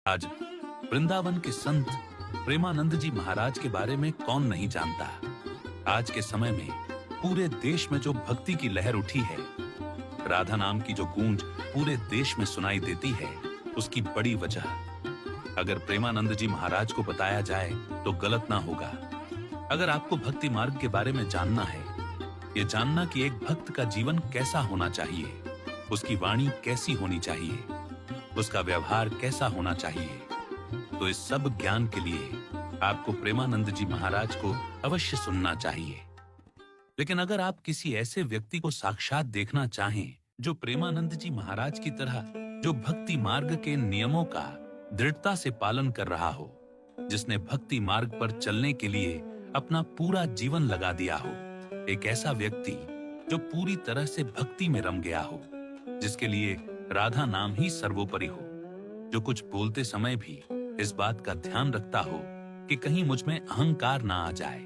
आज वृंदावन के संत प्रेमानंद जी महाराज के बारे में कौन नहीं जानता। आज के समय में पूरे देश में जो भक्ति की लहर उठी है, राधा नाम की जो गूंज पूरे देश में सुनाई देती है, उसकी बड़ी वजह अगर प्रेमानंद जी महाराज को बताया जाए तो गलत ना होगा। अगर आपको भक्ति मार्ग के बारे में जानना है, ये जानना कि एक भक्त का जीवन कैसा होना चाहिए, उसकी वाणी कैसी होनी चाहिए, उसका व्यवहार कैसा होना चाहिए, तो इस सब ज्ञान के लिए आपको प्रेमानंद जी महाराज को अवश्य सुनना चाहिए। लेकिन अगर आप किसी ऐसे व्यक्ति को साक्षात देखना चाहें जो प्रेमानंद जी महाराज की तरह जो भक्ति मार्ग के नियमों का दृढ़ता से पालन कर रहा हो, जिसने भक्ति मार्ग पर चलने के लिए अपना पूरा जीवन लगा दिया हो, एक ऐसा व्यक्ति जो पूरी तरह से भक्ति में रम गया हो, जिसके लिए राधा नाम ही सर्वोपरि हो, जो कुछ बोलते समय भी इस बात का ध्यान रखता हो कि कहीं मुझ में अहंकार ना आ जाए,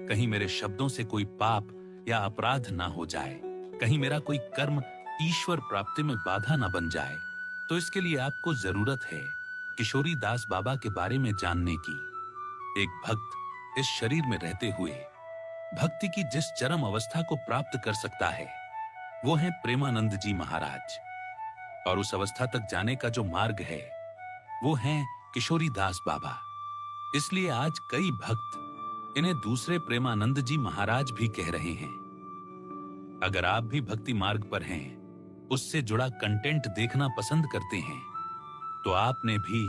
कहीं मेरे शब्दों से कोई पाप या अपराध ना हो जाए, कहीं मेरा कोई कर्म ईश्वर प्राप्ति में बाधा ना बन जाए, तो इसके लिए आपको जरूरत है किशोरी दास बाबा के बारे में जानने की। एक भक्त इस शरीर में रहते हुए भक्ति की जिस चरम अवस्था को प्राप्त कर सकता है, वो है प्रेमानंद जी महाराज। और उस अवस्था तक जाने का जो मार्ग है, वो है किशोरी दास बाबा। इसलिए आज कई भक्त इन्हें दूसरे प्रेमानंद जी महाराज भी कह रहे हैं। अगर आप भी भक्ति मार्ग पर हैं, उससे जुड़ा कंटेंट देखना पसंद करते हैं, तो आपने भी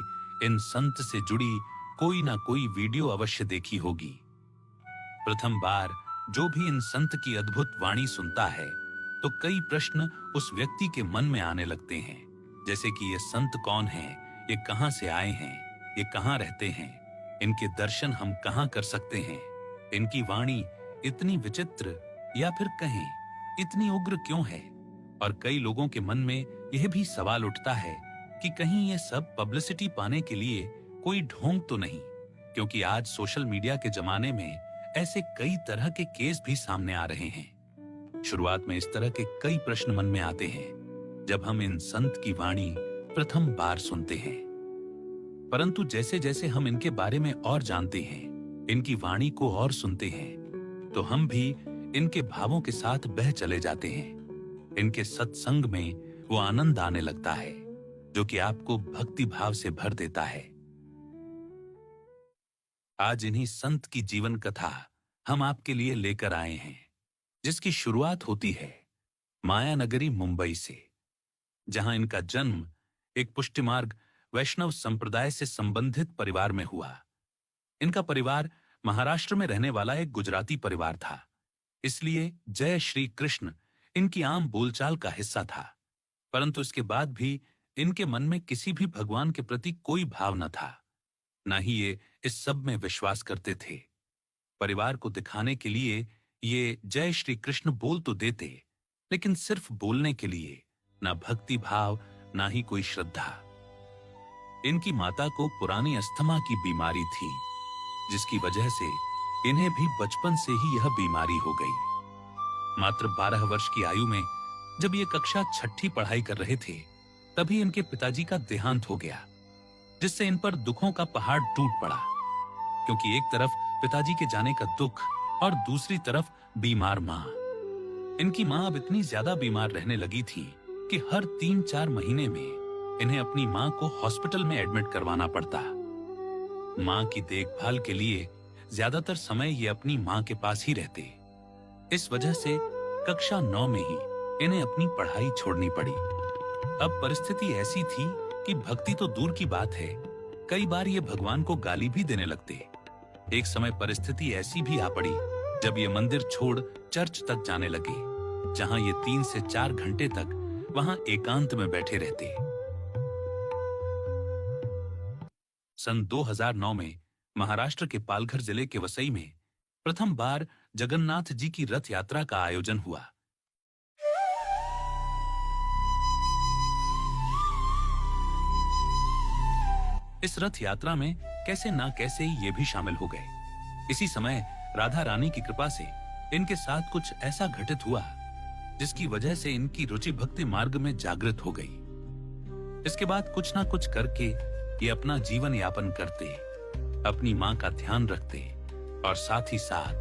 इन संत से जुड़ी कोई ना कोई वीडियो अवश्य देखी होगी। प्रथम बार जो भी इन संत की अद्भुत वाणी सुनता है, तो कई प्रश्न उस व्यक्ति के मन में आने लगते हैं, जैसे कि ये संत कौन हैं, ये कहां से आए हैं, ये कहां रहते हैं, इनके दर्शन हम कहां कर सकते हैं, इनकी वाणी इतनी विचित्र या फिर कहें इतनी उग्र क्यों है। और कई लोगों के मन में यह भी सवाल उठता है कि कहीं ये सब पब्लिसिटी पाने के लिए कोई ढोंग तो नहीं, क्योंकि आज सोशल मीडिया के जमाने में ऐसे कई तरह के केस भी सामने आ रहे हैं। शुरुआत में इस तरह के कई प्रश्न मन में आते हैं जब हम इन संत की वाणी प्रथम बार सुनते हैं, परंतु जैसे जैसे हम इनके बारे में और जानते हैं, इनकी वाणी को और सुनते हैं, तो हम भी इनके भावों के साथ बह चले जाते हैं। इनके सत्संग में वो आनंद आने लगता है जो कि आपको भक्ति भाव से भर देता है। आज इन्हीं संत की जीवन कथा हम आपके लिए लेकर आए हैं, जिसकी शुरुआत होती है मायानगरी मुंबई से, जहां इनका जन्म एक पुष्टिमार्ग वैष्णव संप्रदाय से संबंधित परिवार में हुआ। इनका परिवार महाराष्ट्र में रहने वाला एक गुजराती परिवार था, इसलिए जय श्री कृष्ण इनकी आम बोलचाल का हिस्सा था। परंतु इसके बाद भी इनके मन में किसी भी भगवान के प्रति कोई भाव न था, न ही ये इस सब में विश्वास करते थे। परिवार को दिखाने के लिए ये जय श्री कृष्ण बोल तो देते, लेकिन सिर्फ बोलने के लिए, ना भक्ति भाव ना ही कोई श्रद्धा। इनकी माता को पुरानी अस्थमा की बीमारी थी, जिसकी वजह से इन्हें भी बचपन से ही यह बीमारी हो गई। मात्र 12 वर्ष की आयु में जब ये कक्षा 6ठी पढ़ाई कर रहे थे, तभी इनके पिताजी का देहांत हो गया, जिससे इन पर दुखों का पहाड़ टूट पड़ा। क्योंकि एक तरफ पिताजी के जाने का दुख और दूसरी तरफ बीमार माँ। इनकी माँ अब इतनी ज्यादा बीमार रहने लगी थी कि हर 3-4 महीने में इन्हें अपनी माँ को हॉस्पिटल में एडमिट करवाना पड़ता। माँ की देखभाल के लिए ज्यादातर समय ये अपनी माँ के पास ही रहते। इस वजह से कक्षा 9 में ही इन्हें अपनी पढ़ाई छोड़नी पड़ी। अब परिस्थिति ऐसी थी कि भक्ति तो दूर की बात है, कई बार ये भगवान को गाली भी देने लगते। एक समय परिस्थिति ऐसी भी आ पड़ी जब ये मंदिर छोड़ चर्च तक जाने लगे, जहां ये 3 से 4 घंटे तक वहां एकांत में बैठे रहते। सन 2009 में महाराष्ट्र के पालघर जिले के वसई में प्रथम बार जगन्नाथ जी की रथ यात्रा का आयोजन हुआ। इस रथ यात्रा में कैसे ना कैसे ये भी शामिल हो गए। इसी समय राधा रानी की कृपा से इनके साथ कुछ ऐसा घटित हुआ जिसकी वजह से इनकी रुचि भक्ति मार्ग में जागृत हो गई। इसके बाद कुछ ना कुछ करके ये अपना जीवन यापन करते, अपनी मां का ध्यान रखते और साथ ही साथ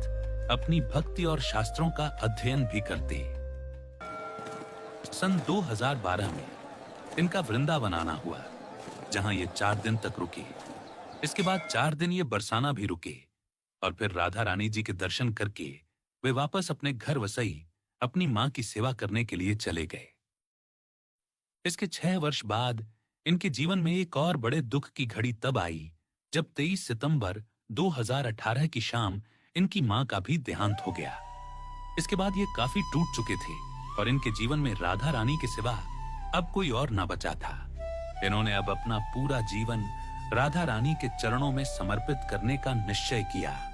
अपनी भक्ति और शास्त्रों का अध्ययन भी करते। सन 2012 में इनका वृंदावन आना हुआ, जहां ये 4 दिन तक रुके। इसके बाद 4 दिन ये बरसाना भी रुके और फिर राधा रानी जी के दर्शन करके वे वापस अपने घर वसई अपनी मां की सेवा करने के लिए चले गए। इसके 6 वर्ष बाद इनके जीवन में एक और बड़े दुख की घड़ी तब आई जब 23 सितंबर 2018 की शाम इनकी मां का भी देहांत हो गया। इसके बाद ये काफी टूट चुके थे और इनके जीवन में राधा रानी के सिवा अब कोई और ना बचा था। इन्होंने अब अपना पूरा जीवन राधा रानी के चरणों में समर्पित करने का निश्चय किया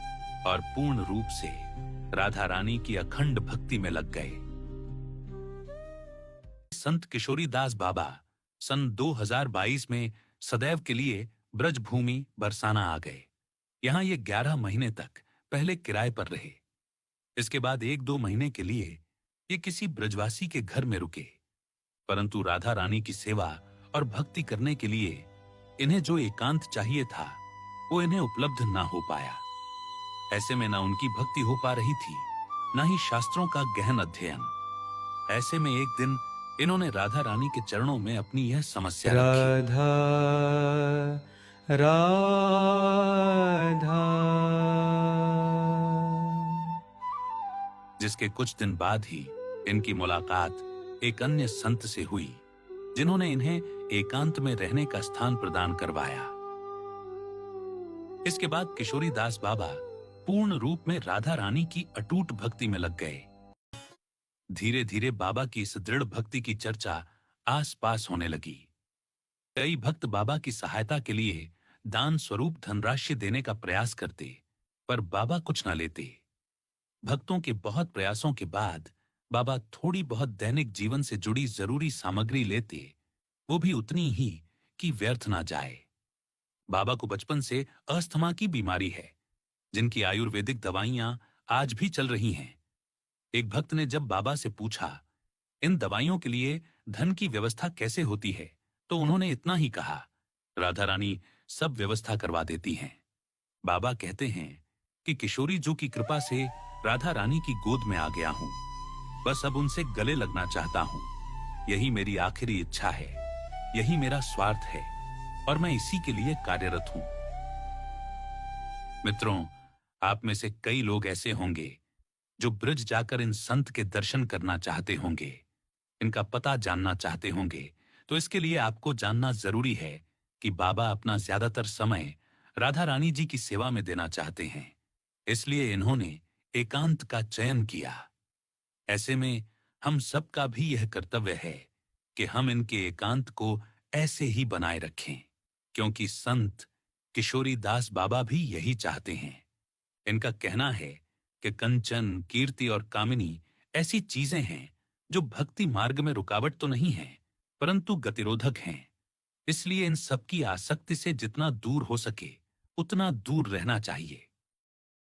और पूर्ण रूप से राधा रानी की अखंड भक्ति में लग गए। संत किशोरी दास बाबा सन 2022 में सदैव के लिए ब्रजभूमि बरसाना आ गए। यहां ये 11 महीने तक पहले किराए पर रहे। इसके बाद 1-2 महीने के लिए ये किसी ब्रजवासी के घर में रुके, परंतु राधा रानी की सेवा और भक्ति करने के लिए इन्हें जो एकांत चाहिए था वो इन्हें उपलब्ध ना हो पाया। ऐसे में ना उनकी भक्ति हो पा रही थी, ना ही शास्त्रों का गहन अध्ययन। ऐसे में एक दिन इन्होंने राधा रानी के चरणों में अपनी यह समस्या रखी। राधा राधा। जिसके कुछ दिन बाद ही इनकी मुलाकात एक अन्य संत से हुई, जिन्होंने इन्हें एकांत में रहने का स्थान प्रदान करवाया। इसके बाद किशोरी दास बाबा पूर्ण रूप में राधा रानी की अटूट भक्ति में लग गए। धीरे धीरे बाबा की इस दृढ़ भक्ति की चर्चा आस-पास होने लगी। कई भक्त बाबा की सहायता के लिए दान स्वरूप धनराशि देने का प्रयास करते, पर बाबा कुछ न लेते। भक्तों के बहुत प्रयासों के बाद बाबा थोड़ी बहुत दैनिक जीवन से जुड़ी जरूरी सामग्री लेते, वो भी उतनी ही कि व्यर्थ ना जाए। बाबा को बचपन से अस्थमा की बीमारी है, जिनकी आयुर्वेदिक दवाइयां आज भी चल रही हैं। एक भक्त ने जब बाबा से पूछा, इन दवाइयों के लिए धन की व्यवस्था कैसे होती है, तो उन्होंने इतना ही कहा, राधा रानी सब व्यवस्था करवा देती हैं। बाबा कहते हैं कि किशोरी जी की कृपा से राधा रानी की गोद में आ गया हूं, बस अब उनसे गले लगना चाहता हूं। यही मेरी आखिरी इच्छा है, यही मेरा स्वार्थ है और मैं इसी के लिए कार्यरत हूं। मित्रों, आप में से कई लोग ऐसे होंगे जो ब्रज जाकर इन संत के दर्शन करना चाहते होंगे, इनका पता जानना चाहते होंगे। तो इसके लिए आपको जानना जरूरी है कि बाबा अपना ज्यादातर समय राधा रानी जी की सेवा में देना चाहते हैं, इसलिए इन्होंने एकांत का चयन किया। ऐसे में हम सबका भी यह कर्तव्य है कि हम इनके एकांत को ऐसे ही बनाए रखें, क्योंकि संत किशोरी दास बाबा भी यही चाहते हैं। इनका कहना है कि कंचन, कीर्ति और कामिनी ऐसी चीजें हैं जो भक्ति मार्ग में रुकावट तो नहीं है, परंतु गतिरोधक हैं। इसलिए इन सबकी आसक्ति से जितना दूर हो सके उतना दूर रहना चाहिए।